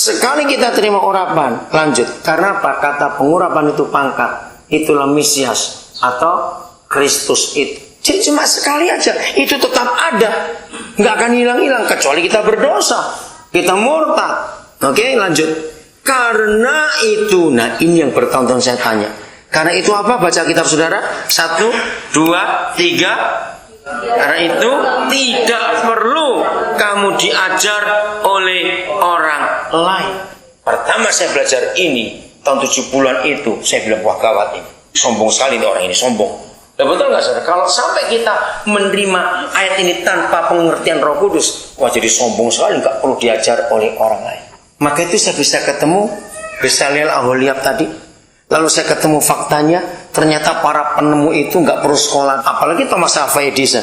sekali kita terima urapan, lanjut. Karena apa? Kata pengurapan itu pangkat. Itulah Mesias atau Kristus itu. Jadi cuma sekali aja, itu tetap ada, nggak akan hilang-hilang kecuali kita berdosa, kita murtad. Oke, lanjut. Karena itu, nah ini yang bertahun-tahun saya tanya. Karena itu apa? Baca kitab saudara. 1, 2, 3. Karena itu tidak perlu kamu diajar oleh orang lain. Pertama saya belajar ini tahun 70-an itu, saya bilang wah gawat ini, sombong sekali nih orang ini, sombong. Ya betul nggak saudara? Kalau sampai kita menerima ayat ini tanpa pengertian Roh Kudus, wah jadi sombong sekali, nggak perlu diajar oleh orang lain. Maka itu saya bisa ketemu Bezalel Aholiab tadi. Lalu saya ketemu faktanya, ternyata para penemu itu nggak perlu sekolah. Apalagi Thomas Alva Edison.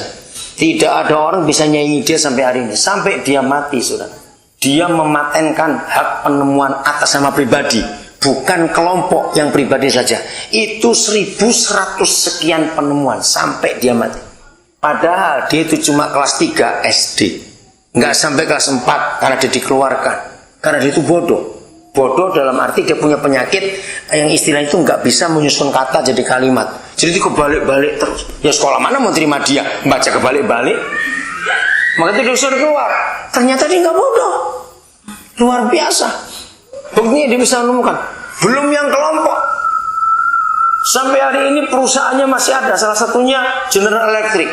Tidak ada orang bisa nyanyi dia sampai hari ini, sampai dia mati, saudara. Dia mematenkan hak penemuan atas nama pribadi, bukan kelompok yang pribadi saja. Itu 1100 sekian penemuan sampai dia mati. Padahal dia itu cuma kelas 3 SD, nggak sampai kelas 4 karena dia dikeluarkan. Karena dia itu bodoh. Bodoh dalam arti dia punya penyakit yang istilah itu nggak bisa menyusun kata jadi kalimat. Jadi dia kebalik-balik terus. Ya sekolah mana mau terima dia baca kebalik-balik? Maka itu dia disuruh keluar. Ternyata dia nggak bodoh, luar biasa. Buktinya dia bisa menemukan. Belum yang kelompok. Sampai hari ini perusahaannya masih ada. Salah satunya General Electric.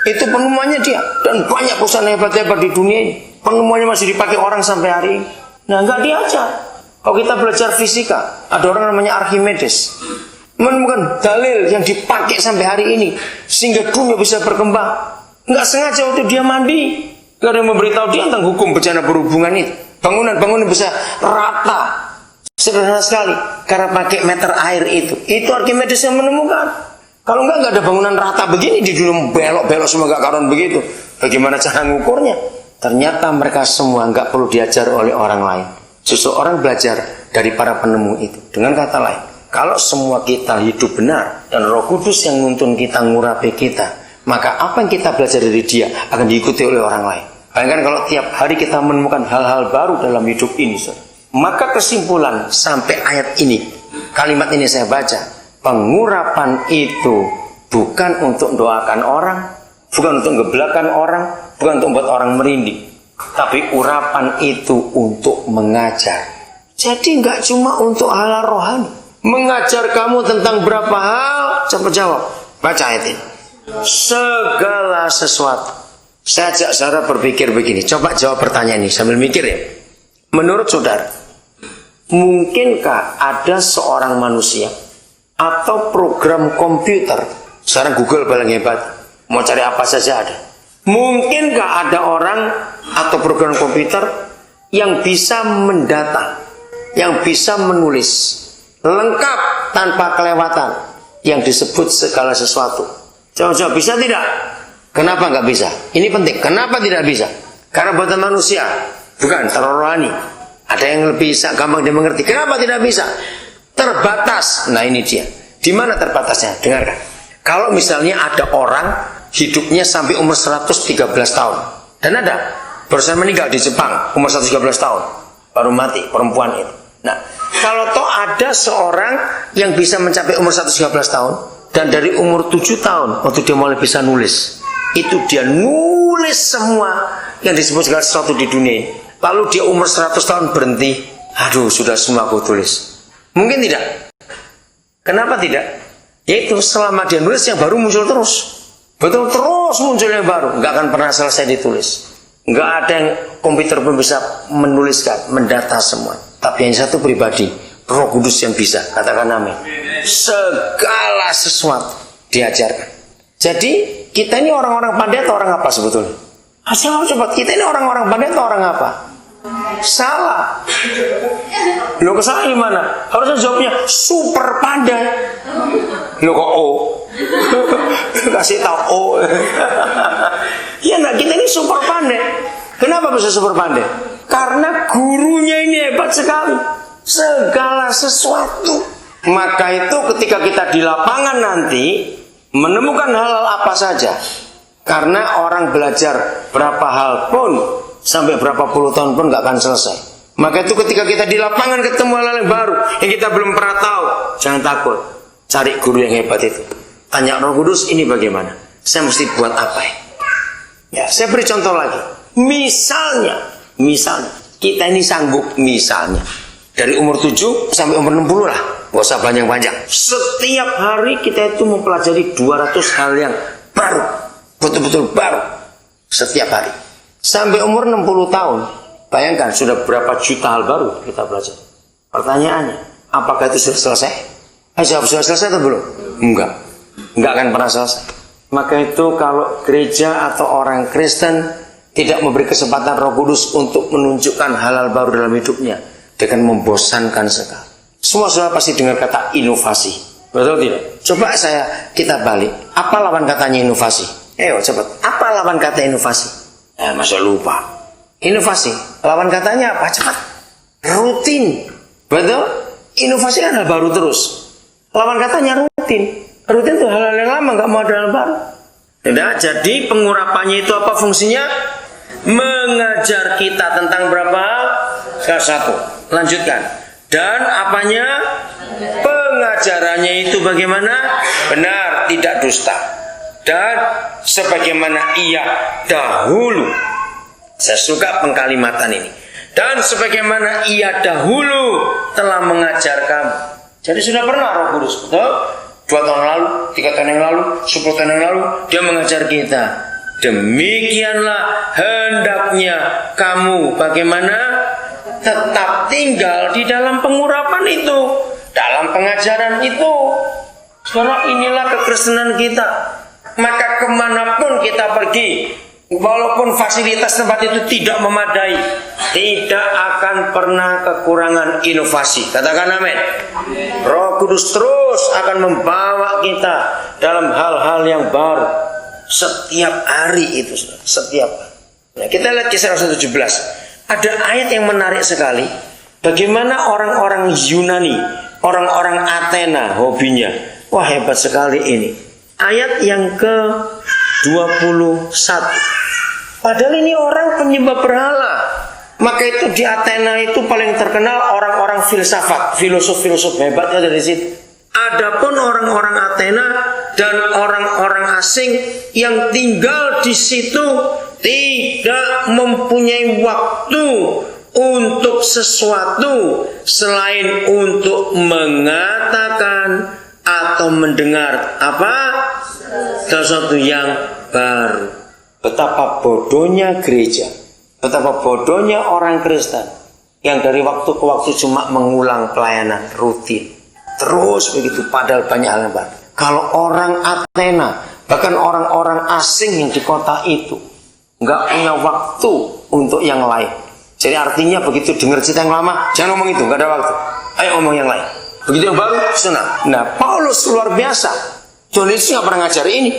Itu penemuannya dia. Dan banyak perusahaan hebat-hebat di dunia ini. Penemuannya masih dipakai orang sampai hari ini. Nah nggak diajar. Kalau kita belajar fisika, ada orang namanya Archimedes, menemukan dalil yang dipakai sampai hari ini sehingga dunia bisa berkembang. Nggak sengaja waktu dia mandi, nggak ada yang memberitahu dia tentang hukum bencana berhubungan itu. Bangunan bisa rata, sederhana sekali karena pakai meter air itu. Itu Archimedes yang menemukan. Kalau nggak ada bangunan rata begini di dunia, belok-belok semua nggak karuan begitu. Bagaimana cara ngukurnya? Ternyata mereka semua nggak perlu diajar oleh orang lain. Justru orang belajar dari para penemu itu. Dengan kata lain, kalau semua kita hidup benar dan Roh Kudus yang nuntun kita, ngurapi kita, maka apa yang kita belajar dari dia akan diikuti oleh orang lain. Bayangkan kalau tiap hari kita menemukan hal-hal baru dalam hidup ini, saudara. Maka kesimpulan sampai ayat ini, kalimat ini saya baca, pengurapan itu bukan untuk doakan orang, bukan untuk ngebelakan orang, bukan untuk membuat orang merinding. Tapi urapan itu untuk mengajar. Jadi nggak cuma untuk hal rohani. Mengajar kamu tentang berapa hal? Coba jawab. Baca ayat ini. Segala sesuatu. Saya ajak saudara berpikir begini. Coba jawab pertanyaan ini sambil mikir ya. Menurut saudara, mungkinkah ada seorang manusia atau program komputer? Sekarang Google paling hebat. Mau cari apa saja ada. Mungkinkah ada orang atau program komputer yang bisa mendata, yang bisa menulis lengkap tanpa kelewatan yang disebut segala sesuatu? Coba bisa tidak? Kenapa nggak bisa? Ini penting. Kenapa tidak bisa? Karena buatan manusia, bukan terlalu rohani. Ada yang lebih gampang dia mengerti. Kenapa tidak bisa? Terbatas. Nah ini dia. Di mana terbatasnya? Dengarkan. Kalau misalnya ada orang hidupnya sampai umur 113 tahun. Dan ada barusan meninggal di Jepang umur 113 tahun. Baru mati perempuan itu. Nah, kalau toh ada seorang yang bisa mencapai umur 113 tahun dan dari umur 7 tahun waktu dia mulai bisa nulis, itu dia nulis semua yang disebut segala sesuatu di dunia. Lalu dia umur 100 tahun berhenti. Aduh, sudah semua aku tulis. Mungkin tidak. Kenapa tidak? Yaitu selama dia nulis yang baru muncul terus. Betul, terus muncul yang baru, nggak akan pernah selesai ditulis. Nggak ada yang komputer pun bisa menuliskan, mendata semua. Tapi yang satu pribadi, Roh Kudus yang bisa. Katakan amin. Segala sesuatu diajarkan. Jadi kita ini orang-orang pandai atau orang apa sebetulnya? Asal coba, kita ini orang-orang pandai atau orang apa? Salah. Lo kesalahan gimana? Harusnya jawabnya super pandai. Lo kok O? Kasih tahu O. Ya enggak, kita ini super pandai. Kenapa bisa super pandai? Karena gurunya ini hebat sekali. Segala sesuatu. Maka itu ketika kita di lapangan nanti menemukan hal-hal apa saja. Karena orang belajar berapa hal pun sampai berapa puluh tahun pun gak akan selesai. Maka itu ketika kita di lapangan ketemu hal yang baru yang kita belum pernah tahu, jangan takut. Cari guru yang hebat itu. Tanya Roh Kudus, ini bagaimana? Saya mesti buat apa ya? Ya, saya beri contoh lagi. Misalnya, kita ini sanggup misalnya dari umur 7 sampai umur 60 lah. Gak usah panjang-panjang. Setiap hari kita itu mempelajari 200 hal yang baru. Betul-betul baru. Setiap hari. Sampai umur 60 tahun. Bayangkan sudah berapa juta hal baru kita belajar. Pertanyaannya, apakah itu sudah selesai? Sudah selesai atau belum? Enggak akan pernah selesai. Maka itu kalau gereja atau orang Kristen tidak memberi kesempatan Roh Kudus untuk menunjukkan hal-hal baru dalam hidupnya, dia akan membosankan sekali. Semua sudah pasti dengar kata inovasi, betul tidak? Coba kita balik. Apa lawan katanya inovasi? Ayo cepat. Apa lawan kata inovasi? Masa lupa. Inovasi, lawan katanya apa? Cepat. Rutin, betul? Inovasi kan hal baru terus. Lawan katanya rutin. Rutin itu hal-hal yang lama, nggak mau ada hal baru. Tidak. Jadi pengurapannya itu apa fungsinya? Mengajar kita tentang berapa? Satu. Lanjutkan. Dan apanya? Pengajarannya itu bagaimana? Benar, tidak dusta. Dan sebagaimana ia dahulu. Saya suka pengkalimatan ini. Dan sebagaimana ia dahulu telah mengajar kamu. Jadi sudah pernah Roh Kudus, betul? 2 tahun lalu, 3 tahun yang lalu, 10 tahun yang lalu, dia mengajar kita. Demikianlah hendaknya kamu bagaimana? Tetap tinggal di dalam pengurapan itu, dalam pengajaran itu. Saudara, inilah kekristenan kita. Maka kemanapun kita pergi, walaupun fasilitas tempat itu tidak memadai, tidak akan pernah kekurangan inovasi. Katakan amin. Roh Kudus terus akan membawa kita dalam hal-hal yang baru setiap hari itu, setiap hari. Nah, kita lihat Kisah Rasul 17. Ada ayat yang menarik sekali. Bagaimana orang-orang Yunani, orang-orang Athena hobinya. Wah, hebat sekali ini. Ayat yang ke-21. Padahal ini orang penyembah berhala. Maka itu di Athena itu paling terkenal orang-orang filsafat, filosof-filosof hebatnya dari situ. Adapun orang-orang Athena dan orang-orang asing yang tinggal di situ tidak mempunyai waktu untuk sesuatu selain untuk mengatakan atau mendengar apa? Sesuatu yang baru. Betapa bodohnya gereja, betapa bodohnya orang Kristen yang dari waktu ke waktu cuma mengulang pelayanan rutin. Terus begitu, padahal banyak hal yang baru. Kalau orang Athena, bahkan orang-orang asing yang di kota itu nggak punya waktu untuk yang lain. Jadi artinya begitu dengar cerita yang lama, jangan ngomong itu, nggak ada waktu. Ayo ngomong yang lain. Begitu yang baru, senang. Nah, Paulus luar biasa. John Yesus nggak pernah ngajari ini.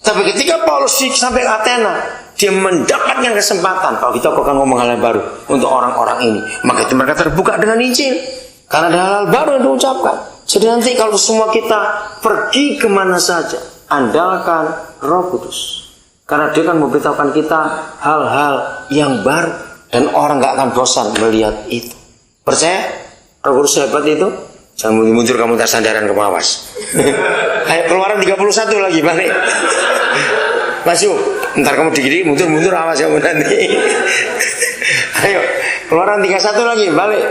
Tapi ketika Paulus sampai Athena, dia mendapatkan kesempatan. Kalau kita akan ngomong hal yang baru untuk orang-orang ini, maka itu mereka terbuka dengan Injil. Karena ada hal-hal baru yang diucapkan. Jadi nanti kalau semua kita pergi kemana saja, andalkan Roh Kudus. Karena dia akan memberitahukan kita hal-hal yang baru. Dan orang gak akan bosan melihat itu. Percaya? Roh Kudus hebat itu? Jangan mundur kamu tak sandaran ke awas. Ayo Keluaran 31 lagi balik. Masuk. Ntar kamu dikit mundur awas ya nanti. Ayo Keluaran 31 lagi balik.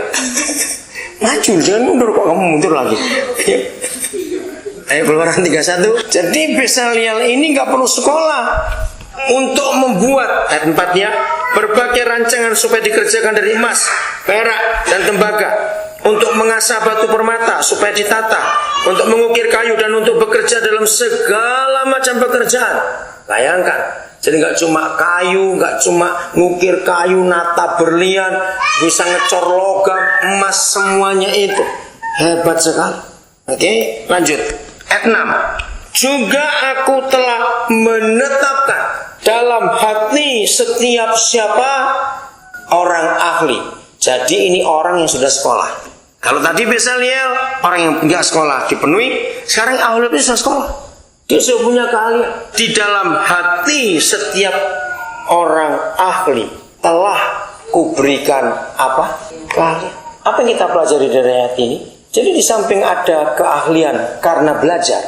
Maju, jangan mundur kok kamu mundur lagi. Ayo Keluaran 31. Jadi Bezaliel ini gak perlu sekolah untuk membuat ayat 4-nya berbagai rancangan supaya dikerjakan dari emas, perak, dan tembaga, untuk mengasah batu permata supaya ditata, untuk mengukir kayu, dan untuk bekerja dalam segala macam pekerjaan. Bayangkan, jadi nggak cuma kayu, nggak cuma ngukir kayu, nata berlian, bisa ngecor logam, emas, semuanya itu hebat sekali. Oke, lanjut ayat 6. Juga aku telah menetapkan dalam hati setiap siapa orang ahli. Jadi ini orang yang sudah sekolah. Kalau tadi Bezaliel orang yang enggak sekolah dipenuhi, sekarang ahli itu sudah sekolah. Dia sudah punya keahlian. Di dalam hati setiap orang ahli telah kuberikan apa? kalian. Apa yang kita pelajari dari ayat ini? Jadi di samping ada keahlian karena belajar,